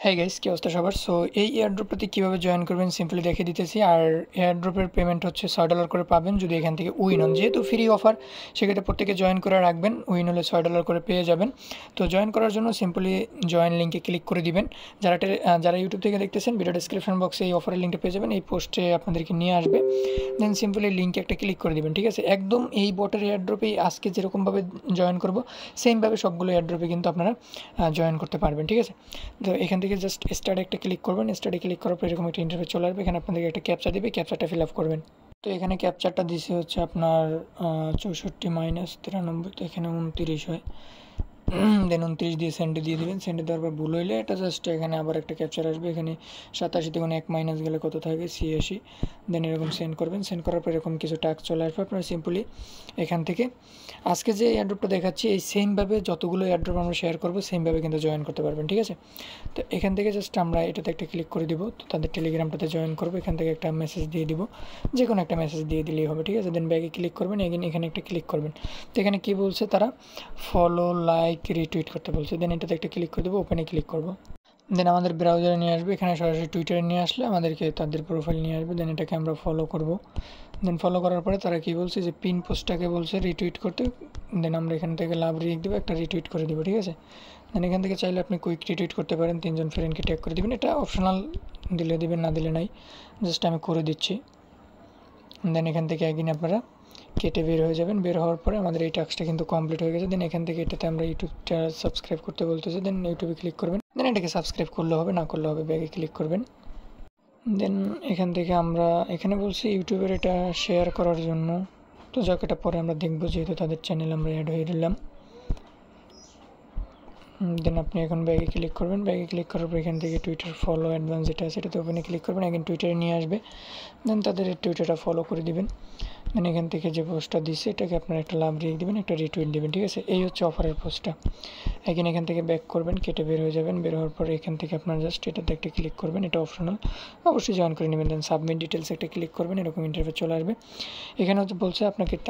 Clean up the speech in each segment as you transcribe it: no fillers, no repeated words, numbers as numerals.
হ্যাঁ গাইস, কি অবস্থা সবার? সো এই এয়ারড্রপটাতে কীভাবে জয়েন করবেন সিম্পলি দেখে দিতেছি। আর এয়ারড্রপের পেমেন্ট হচ্ছে $6 করে পাবেন যদি এখান থেকে উইন হন। যেহেতু ফ্রি অফার, সেক্ষেত্রে প্রত্যেকে জয়েন করে রাখবেন। উইন হলে $6 করে পেয়ে যাবেন। তো জয়েন করার জন্য সিম্পলি জয়েন লিঙ্কে ক্লিক করে দিবেন। যারা ইউটিউব থেকে দেখতেছেন, ভিডিও ডিসক্রিপশন বক্সে এই অফারের লিঙ্কটা পেয়ে যাবেন। এই পোস্টে আপনাদেরকে নিয়ে আসবে। দেন সিম্পলি লিঙ্কে একটা ক্লিক করে দিবেন, ঠিক আছে? একদম এই বটের এয়ারড্রপেই আজকে যেরকমভাবে জয়েন করব, সেমভাবে সবগুলো এয়ারড্রপে কিন্তু আপনারা জয়েন করতে পারবেন, ঠিক আছে? তো এখান থেকে জাস্ট স্টার্টে একটা ক্লিক করবেন। স্টার্টে ক্লিক করার পর এরকম একটা ইন্টারফেস চলে আসবে। এখানে আপনাদেরকে একটা ক্যাপচা দেবে, ক্যাপচাটা ফিল আপ করবেন। তো এখানে ক্যাপচারটা দিছে হচ্ছে আপনার 64-93, তো এখানে 29 হয়। দেন 29 দিয়ে সেন্ডে দিয়ে দেবেন। সেন্ডে দেওয়ার পর ভুল হইলে এটা জাস্ট এখানে আবার একটা ক্যাপচার আসবে। এখানে 87 থেকে 1 মাইনাস গেলে কত থাকে? 86। দেন এরকম সেন্ড করবেন। সেন্ড করার পর এরকম কিছু টাস্ক চলে আসবে। আপনারা সিম্পলি এখান থেকে আজকে যে এয়ারড্রপটা দেখাচ্ছি, এই সেমভাবে যতগুলো এয়ারড্রপ আমরা শেয়ার করবো সেমভাবে কিন্তু জয়েন করতে পারবেন, ঠিক আছে? তো এখান থেকে জাস্ট আমরা এটাতে একটা ক্লিক করে দিব। তো তাদের টেলিগ্রামটাতে জয়েন করবো। এখান থেকে একটা মেসেজ দিয়ে দিব, যে কোনো একটা মেসেজ দিয়ে দিলেই হবে, ঠিক আছে? দেন ব্যাগে ক্লিক করবেন। এখানে একটা ক্লিক করবেন। তো এখানে কী বলছে তারা? ফলো, লাইক, রিটুইট করতে বলছে। দেন এটাতে একটা ক্লিক করে দেবো, ওপেনে ক্লিক করবো। দেন আমাদের ব্রাউজারে নিয়ে আসবে। এখানে সরাসরি টুইটারে নিয়ে আসলে আমাদেরকে তাদের প্রোফাইল নিয়ে আসবে। দেন এটাকে আমরা ফলো করব। দেন ফলো করার পরে তারা কী বলছে, যে পিন পোস্টটাকে বলছে রিটুইট করতে। দেন আমরা এখান থেকে লাভ রিক দেবো, একটা রিটুইট করে দেবো, ঠিক আছে? দেন এখান থেকে চাইলে আপনি কুইক রিটুইট করতে পারেন, 3জন ফ্রেন্ডকে ট্যাগ করে দেবেন। এটা অপশনাল, দিলে দিবেন, না দিলে নাই। জাস্ট আমি করে দিচ্ছি। দেন এখান থেকে একদিন আপনারা কেটে বের হয়ে যাবেন। বের হওয়ার পরে আমাদের এই টাস্কটা কিন্তু কমপ্লিট হয়ে গেছে। দেন এখান থেকে এটাতে আমরা ইউটিউবটা সাবস্ক্রাইব করতে বলতেছে। দেন ইউটিউবে ক্লিক করবেন। দেন এটাকে সাবস্ক্রাইব করলে হবে, না করলে হবে, ব্যাগে ক্লিক করবেন। দেন এখান থেকে আমরা এখানে বলছি ইউটিউবের এটা শেয়ার করার জন্য। তো যাক, এটা পরে আমরা দেখবো, যেহেতু তাদের চ্যানেল আমরা অ্যাড হয়ে দিলাম। দেন আপনি এখন ব্যাগে ক্লিক করবেন। ব্যাগে ক্লিক করার পর এখান থেকে টুইটার ফলো অ্যাডভান্স যেটা আছে এটাতে ওপেনে ক্লিক করবেন। এখন টুইটারে নিয়ে আসবে। দেন তাদের টুইটারটা ফলো করে দিবেন। দেন এখান থেকে যে পোস্টটা দিচ্ছে এটাকে আপনারা একটা লাভ রিক দেবেন, একটা রিটুইট দেবেন, ঠিক আছে? এই হচ্ছে অফারের পোস্টটা। এখান থেকে ব্যাক করবেন, কেটে বের হয়ে যাবেন। বের হওয়ার পরে এখান থেকে আপনারা জাস্ট এটাতে একটা ক্লিক করবেন। এটা অপশনাল, অবশ্যই জয়েন করে নেবেন। দেন সাবমিট ডিটেলস একটা ক্লিক করবেন। এরকম ইন্টারফেস চলে আসবে। এখানে হচ্ছে বলছে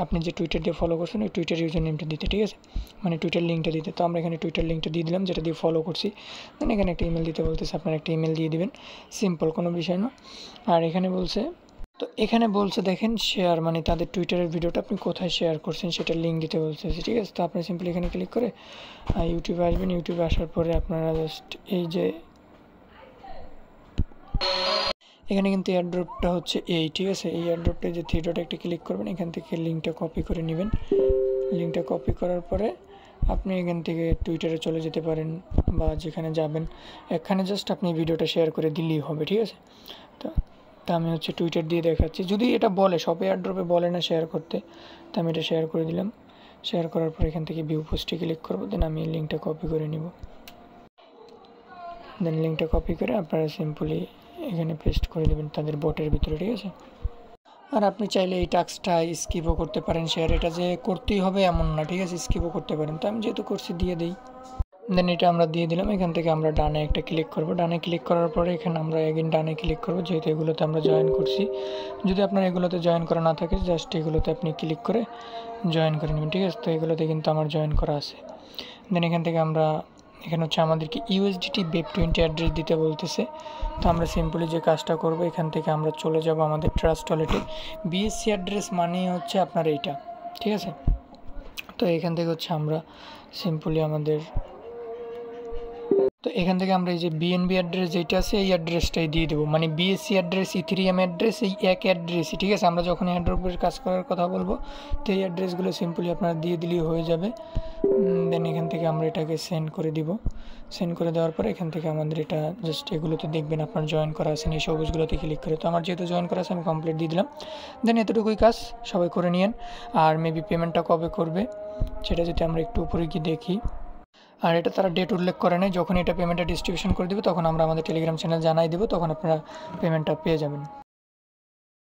আপনি যে টুইটার দিয়ে ফলো করছেন ওই টুইটার ইউজার নেমটা দিতে, ঠিক আছে? মানে টুইটার লিঙ্কটা দিতে। তো আমরা এখানে টুইটার লিঙ্কটা দিয়ে দিলাম, যেটা দিয়ে ফলো করছি। দেন এখানে একটা ইমেল দিতে বলতেছে, আপনারা একটা ইমেল দিয়ে দিবেন। সিম্পল, কোনো বিষয় না। আর এখানে বলছে দেখেন শেয়ার, মানে তাদের টুইটারের ভিডিওটা আপনি কোথায় শেয়ার করছেন সেটা লিঙ্ক দিতে বলতেছে, ঠিক আছে? তো আপনি সিম্পলি এখানে ক্লিক করে ইউটিউবে আসবেন। ইউটিউবে আসার পরে আপনারা জাস্ট এই যে এখানে কিন্তু এয়ারড্রপটা হচ্ছে এই, ঠিক আছে? এই এয়ারড্রপটা যে থ্রি ডটে একটা ক্লিক করবেন। এখান থেকে লিঙ্কটা কপি করে নেবেন। লিঙ্কটা কপি করার পরে আপনি এখান থেকে টুইটারে চলে যেতে পারেন, বা যেখানে যাবেন এখানে জাস্ট আপনি ভিডিওটা শেয়ার করে দিলেই হবে, ঠিক আছে? তো আমি হচ্ছে টুইটার দিয়ে দেখাচ্ছি। যদি এটা বলে, সব এয়ারড্রপে বলে না শেয়ার করতে, তো আমি এটা শেয়ার করে দিলাম। শেয়ার করার পর এখান থেকে ভিউ পোস্টে ক্লিক করবো। দেন আমি লিঙ্কটা কপি করে নিব। দেন লিঙ্কটা কপি করে আপনারা সিম্পলি এখানে পেস্ট করে দেবেন তাদের বটের ভিতরে, ঠিক আছে? আর আপনি চাইলে এই টাস্কটা স্কিপও করতে পারেন। শেয়ার এটা যে করতেই হবে এমন না, ঠিক আছে? স্কিপও করতে পারেন। তো আমি যেহেতু করছি দিয়ে দিই। দেন এটা আমরা দিয়ে দিলাম। এখান থেকে আমরা ডানে একটা ক্লিক করব। ডানে ক্লিক করার পরে এখানে আমরা এগেইন ডানে ক্লিক করব, যেহেতু এগুলোতে আমরা জয়েন করছি। যদি আপনার এগুলোতে জয়েন করা না থাকে, জাস্ট এগুলোতে আপনি ক্লিক করে জয়েন করে নেবেন, ঠিক আছে? তো এগুলোতে কিন্তু আমার জয়েন করা আছে। দেন এখান থেকে এখানে হচ্ছে আমাদেরকে USDT BEP20 অ্যাড্রেস দিতে বলতেছে। তো আমরা সিম্পলি যে কাজটা করব, এখান থেকে আমরা চলে যাব আমাদের ট্রাস্ট ওয়ালেটে। BSC অ্যাড্রেস মানে হচ্ছে আপনার এইটা, ঠিক আছে? তো এখান থেকে হচ্ছে আমরা সিম্পলি এখান থেকে আমরা এই যে BNB অ্যাড্রেস যেটা আছে এই অ্যাড্রেসটাই দিয়ে দেবো। মানে BSC অ্যাড্রেস, ইথেরিয়াম অ্যাড্রেস, এই এক অ্যাড্রেসই, ঠিক আছে? আমরা যখন এয়ারড্রপের কাজ করার কথা বলবো, তো এই অ্যাড্রেসগুলো সিম্পলি আপনারা দিয়ে দিলেই হয়ে যাবে। দেন এখান থেকে আমরা এটাকে সেন্ড করে দিব। সেন্ড করে দেওয়ার পরে এখান থেকে আমাদের এটা জাস্ট এগুলোতে দেখবেন আপনার জয়েন করা আছে, এই সবুজগুলোতে ক্লিক করে। তো আমার যেহেতু জয়েন করা আছে আমি কমপ্লিট দিয়ে দিলাম। দেন এতটুকুই কাজ, সবাই করে নিয়েন। আর মেবি পেমেন্টটা কবে করবে সেটা যদি আমরা একটু উপরে গিয়ে দেখি। আর এটা তারা ডেট উল্লেখ করে নেই। যখন এটা পেমেন্টটা ডিস্ট্রিবিউশন করে দেবে তখন আমরা আমাদের টেলিগ্রাম চ্যানেল জানাই দেবো, তখন আপনারা পেমেন্টটা পেয়ে যাবেন।